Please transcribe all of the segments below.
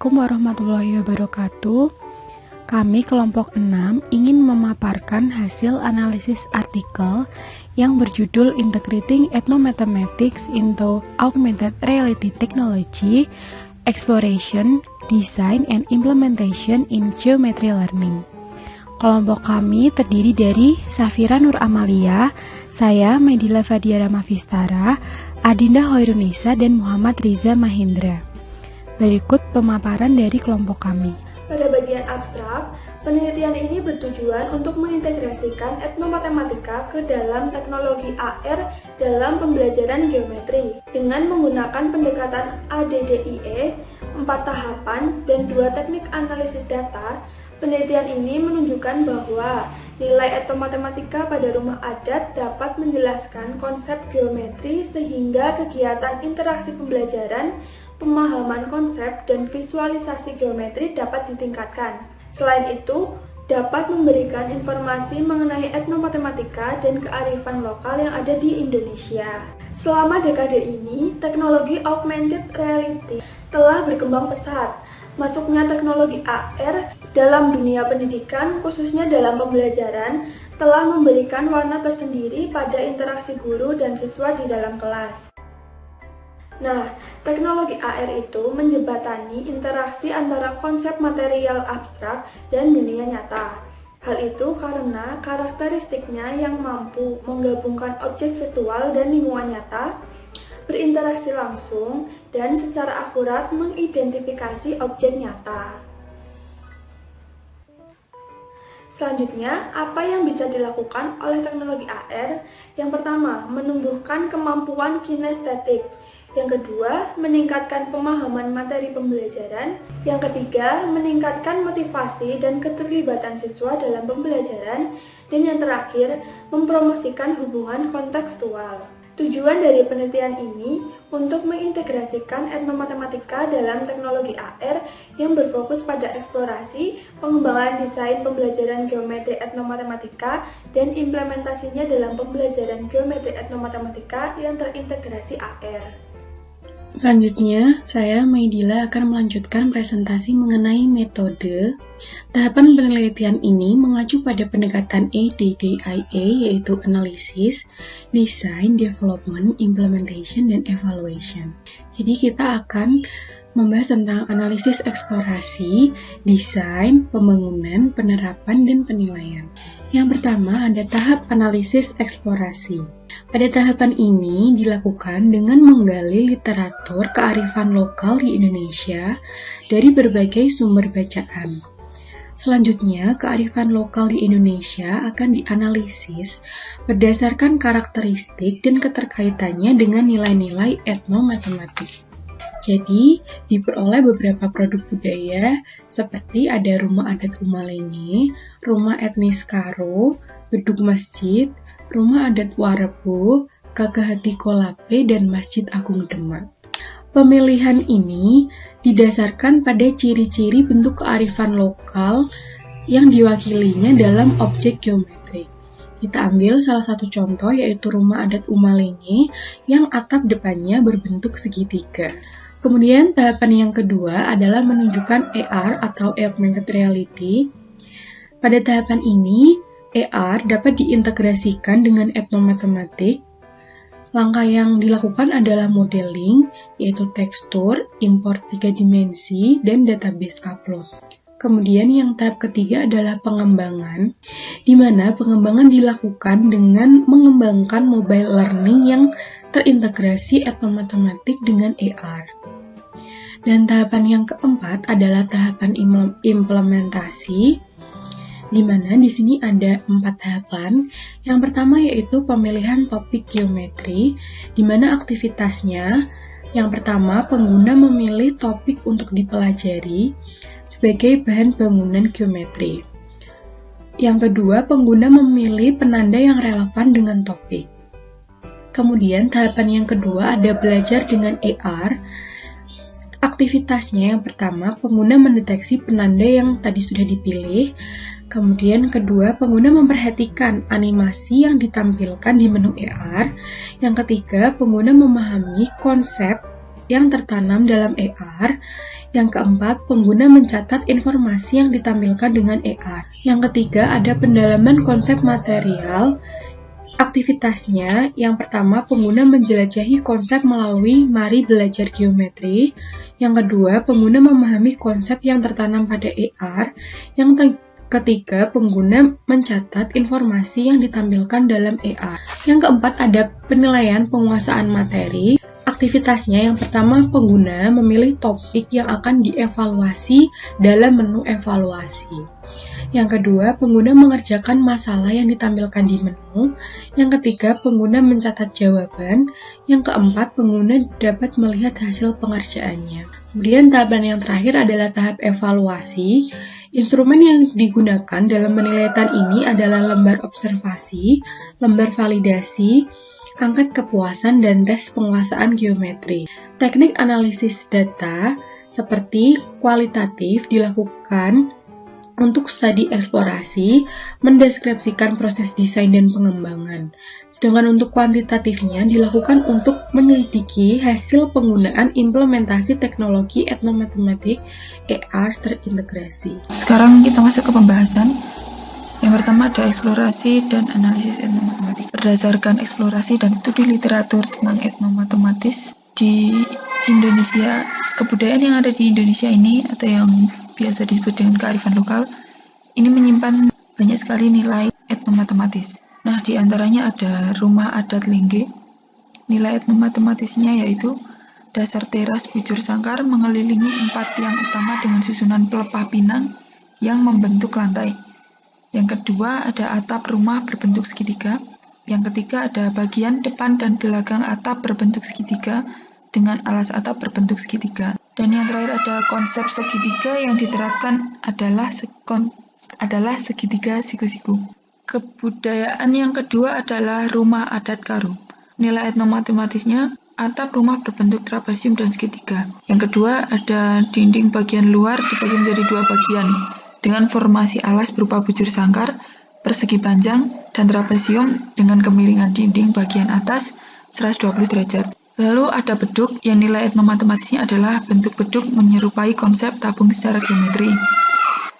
Assalamualaikum warahmatullahi wabarakatuh. Kami kelompok 6 ingin memaparkan hasil analisis artikel yang berjudul Integrating Ethnomathematics into Augmented Reality Technology, Exploration, Design, and Implementation in Geometry Learning. Kelompok kami terdiri dari Safira Nur Amalia, saya Medila Fadia Ramavistara, Adinda Hoirunisa, dan Muhammad Riza Mahendra. Berikut pemaparan dari kelompok kami. Pada bagian abstrak, penelitian ini bertujuan untuk mengintegrasikan etnomatematika ke dalam teknologi AR dalam pembelajaran geometri dengan menggunakan pendekatan ADDIE, 4 tahapan, dan 2 teknik analisis data. Penelitian ini menunjukkan bahwa nilai etnomatematika pada rumah adat dapat menjelaskan konsep geometri sehingga kegiatan interaksi pembelajaran, pemahaman konsep, dan visualisasi geometri dapat ditingkatkan. Selain itu, dapat memberikan informasi mengenai etnomatematika dan kearifan lokal yang ada di Indonesia. Selama dekade ini, teknologi augmented reality telah berkembang pesat. Masuknya teknologi AR dalam dunia pendidikan, khususnya dalam pembelajaran, telah memberikan warna tersendiri pada interaksi guru dan siswa di dalam kelas. Nah, teknologi AR itu menjembatani interaksi antara konsep material abstrak dan dunia nyata. Hal itu karena karakteristiknya yang mampu menggabungkan objek virtual dan lingkungan nyata, berinteraksi langsung, dan secara akurat mengidentifikasi objek nyata. Selanjutnya, apa yang bisa dilakukan oleh teknologi AR? Yang pertama, menumbuhkan kemampuan kinestetik. Yang kedua, meningkatkan pemahaman materi pembelajaran. Yang ketiga, meningkatkan motivasi dan keterlibatan siswa dalam pembelajaran. Dan yang terakhir, mempromosikan hubungan kontekstual. Tujuan dari penelitian ini untuk mengintegrasikan etnomatematika dalam teknologi AR yang berfokus pada eksplorasi, pengembangan desain pembelajaran geometri etnomatematika, dan implementasinya dalam pembelajaran geometri etnomatematika yang terintegrasi AR. Selanjutnya, saya Medila akan melanjutkan presentasi mengenai metode. Tahapan penelitian ini mengacu pada pendekatan ADDIE, yaitu Analysis, Design, Development, Implementation, dan Evaluation. Jadi kita akan membahas tentang analisis eksplorasi, desain, pembangunan, penerapan, dan penilaian. Yang pertama ada tahap analisis eksplorasi. Pada tahapan ini dilakukan dengan menggali literatur kearifan lokal di Indonesia dari berbagai sumber bacaan. Selanjutnya, kearifan lokal di Indonesia akan dianalisis berdasarkan karakteristik dan keterkaitannya dengan nilai-nilai etnomatematik. Jadi, diperoleh beberapa produk budaya seperti ada rumah adat Umalenge, rumah etnis Karo, beduk masjid, rumah adat Warebo, Kakahati Kolape, dan Masjid Agung Demak. Pemilihan ini didasarkan pada ciri-ciri bentuk kearifan lokal yang diwakilinya dalam objek geometrik. Kita ambil salah satu contoh yaitu rumah adat Umalenge yang atap depannya berbentuk segitiga. Kemudian tahapan yang kedua adalah menunjukkan AR atau Augmented Reality. Pada tahapan ini, AR dapat diintegrasikan dengan etnomatematik. Langkah yang dilakukan adalah modeling, yaitu tekstur, import 3 dimensi, dan database upload. Kemudian yang tahap ketiga adalah pengembangan, di mana pengembangan dilakukan dengan mengembangkan mobile learning yang terintegrasi etnomatematik dengan AR. Dan tahapan yang keempat adalah tahapan implementasi, di mana di sini ada 4 tahapan. Yang pertama yaitu pemilihan topik geometri, di mana aktivitasnya yang pertama pengguna memilih topik untuk dipelajari sebagai bahan bangunan geometri. Yang kedua, pengguna memilih penanda yang relevan dengan topik. Kemudian tahapan yang kedua ada belajar dengan AR. Aktivitasnya yang pertama, pengguna mendeteksi penanda yang tadi sudah dipilih. Kemudian kedua, pengguna memperhatikan animasi yang ditampilkan di menu AR. Yang ketiga, pengguna memahami konsep yang tertanam dalam AR. Yang keempat, pengguna mencatat informasi yang ditampilkan dengan AR. Yang ketiga, ada pendalaman konsep material. Aktivitasnya, yang pertama, pengguna menjelajahi konsep melalui Mari Belajar Geometri. Yang kedua, pengguna memahami konsep yang tertanam pada AR. Yang ketiga, pengguna mencatat informasi yang ditampilkan dalam AR. Yang keempat, ada penilaian penguasaan materi. Aktivitasnya, yang pertama, pengguna memilih topik yang akan dievaluasi dalam menu evaluasi. Yang kedua, pengguna mengerjakan masalah yang ditampilkan di menu. Yang ketiga, pengguna mencatat jawaban. Yang keempat, pengguna dapat melihat hasil pengerjaannya. Kemudian tahapan yang terakhir adalah tahap evaluasi. Instrumen yang digunakan dalam penilaian ini adalah lembar observasi, lembar validasi, angkat kepuasan, dan tes penguasaan geometri. Teknik analisis data seperti kualitatif dilakukan untuk studi eksplorasi, mendeskripsikan proses desain dan pengembangan. Sedangkan untuk kuantitatifnya dilakukan untuk menyelidiki hasil penggunaan implementasi teknologi etnomatematik AR terintegrasi. Sekarang kita masuk ke pembahasan. Yang pertama ada eksplorasi dan analisis etnomatematik. Berdasarkan eksplorasi dan studi literatur tentang etnomatematis di Indonesia, kebudayaan yang ada di Indonesia ini atau yang biasa disebut dengan kearifan lokal, ini menyimpan banyak sekali nilai etnomatematis. Nah, di antaranya ada rumah adat Lengge. Nilai etnomatematisnya yaitu dasar teras bujur sangkar mengelilingi 4 tiang utama dengan susunan pelepah pinang yang membentuk lantai. Yang kedua ada atap rumah berbentuk segitiga. Yang ketiga ada bagian depan dan belakang atap berbentuk segitiga dengan alas atap berbentuk segitiga. Dan yang terakhir ada konsep segitiga yang diterapkan adalah segitiga siku-siku. Kebudayaan yang kedua adalah rumah adat Karo. Nilai etnomatematisnya atap rumah berbentuk trapesium dan segitiga. Yang kedua ada dinding bagian luar dibagi menjadi 2 bagian dengan formasi alas berupa bujur sangkar, persegi panjang, dan trapesium dengan kemiringan dinding bagian atas 120 derajat. Lalu ada beduk yang nilai etnomatematisnya adalah bentuk beduk menyerupai konsep tabung secara geometri.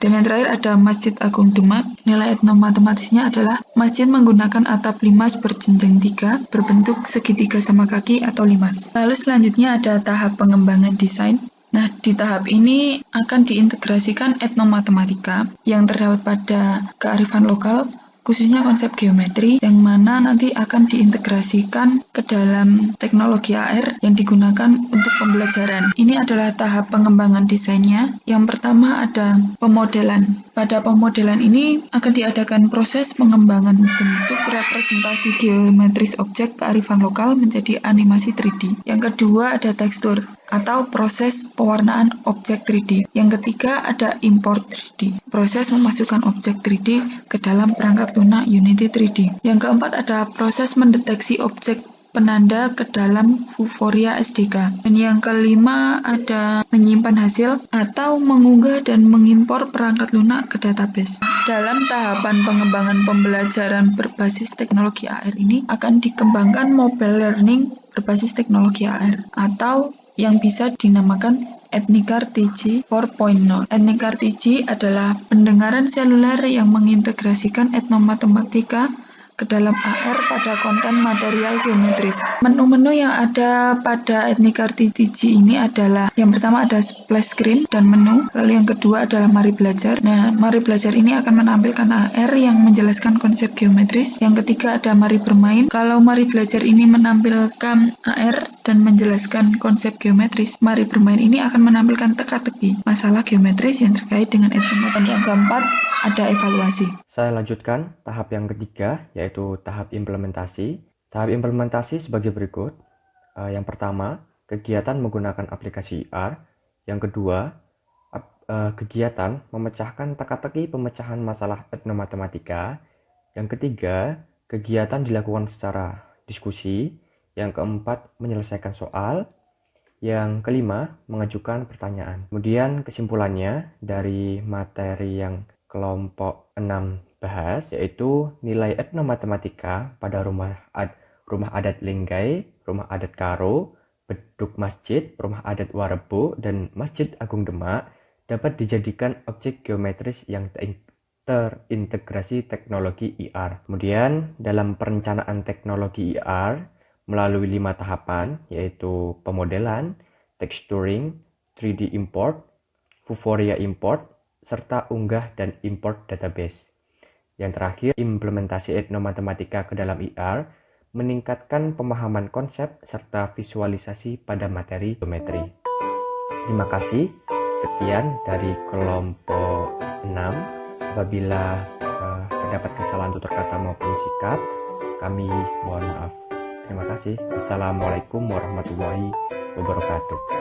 Dan yang terakhir ada Masjid Agung Demak. Nilai etnomatematisnya adalah masjid menggunakan atap limas berjenjang 3 berbentuk segitiga sama kaki atau limas. Lalu selanjutnya ada tahap pengembangan desain. Nah, di tahap ini akan diintegrasikan etnomatematika yang terdapat pada kearifan lokal, khususnya konsep geometri, yang mana nanti akan diintegrasikan ke dalam teknologi AR yang digunakan untuk pembelajaran. Ini adalah tahap pengembangan desainnya. Yang pertama ada pemodelan. Pada pemodelan ini akan diadakan proses pengembangan bentuk representasi geometris objek kearifan lokal menjadi animasi 3D. Yang kedua ada tekstur atau proses pewarnaan objek 3D. Yang ketiga ada import 3D, proses memasukkan objek 3D ke dalam perangkat lunak Unity 3D. Yang keempat ada proses mendeteksi objek penanda ke dalam Vuforia SDK. Dan yang kelima ada menyimpan hasil atau mengunggah dan mengimpor perangkat lunak ke database. Dalam tahapan pengembangan pembelajaran berbasis teknologi AR ini akan dikembangkan mobile learning berbasis teknologi AR atau yang bisa dinamakan Etnikar TG 4.0. Etnikar TG adalah pendengaran seluler yang mengintegrasikan etnomatematika ke dalam AR pada konten material geometris. Menu-menu yang ada pada Etnikar TG ini adalah yang pertama ada splash screen dan menu, lalu yang kedua adalah Mari Belajar. Nah, Mari Belajar ini akan menampilkan AR yang menjelaskan konsep geometris. Yang ketiga ada Mari Bermain. Kalau Mari Belajar ini menampilkan AR dan menjelaskan konsep geometris, Mari Bermain ini akan menampilkan teka-teki masalah geometris yang terkait dengan etnomatematika. Dan yang keempat ada evaluasi. Saya lanjutkan tahap yang ketiga, yaitu tahap implementasi. Tahap implementasi sebagai berikut. Yang pertama, kegiatan menggunakan aplikasi IR. Yang kedua, kegiatan memecahkan teka-teki pemecahan masalah etnomatematika. Yang ketiga, kegiatan dilakukan secara diskusi. Yang keempat, menyelesaikan soal. Yang kelima, mengajukan pertanyaan. Kemudian kesimpulannya dari materi yang kelompok 6 bahas, yaitu nilai etnomatematika pada rumah adat Lenggai, rumah adat Karo, beduk masjid, rumah adat Warebo, dan Masjid Agung Demak dapat dijadikan objek geometris yang terintegrasi teknologi IR. Kemudian dalam perencanaan teknologi IR melalui 5 tahapan, yaitu pemodelan, texturing, 3D import, Vuforia import, serta unggah dan import database. Yang terakhir, implementasi etnomatematika ke dalam IR meningkatkan pemahaman konsep serta visualisasi pada materi geometri. Terima kasih. Sekian dari kelompok 6. Apabila terdapat kesalahan tutur kata maupun sikap, kami mohon maaf. Terima kasih. Assalamualaikum warahmatullahi wabarakatuh.